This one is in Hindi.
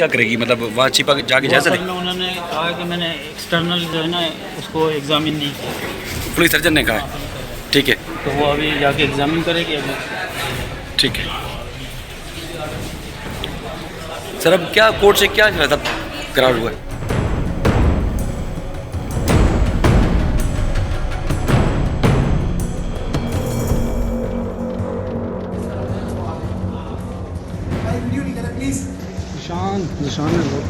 क्या करेगी, मतलब वहाँ छिपा जाके जायजा ले? उन्होंने कहा कि मैंने एक्सटर्नल जो है ना उसको एग्जामिन नहीं किया, पुलिस सर्जन ने कहा है, ठीक है, तो वो अभी जाके एग्जामिन करेगी अभी। ठीक है। सर अब क्या कोर्ट से क्या मतलब करार हुआ है? निशान है लोग।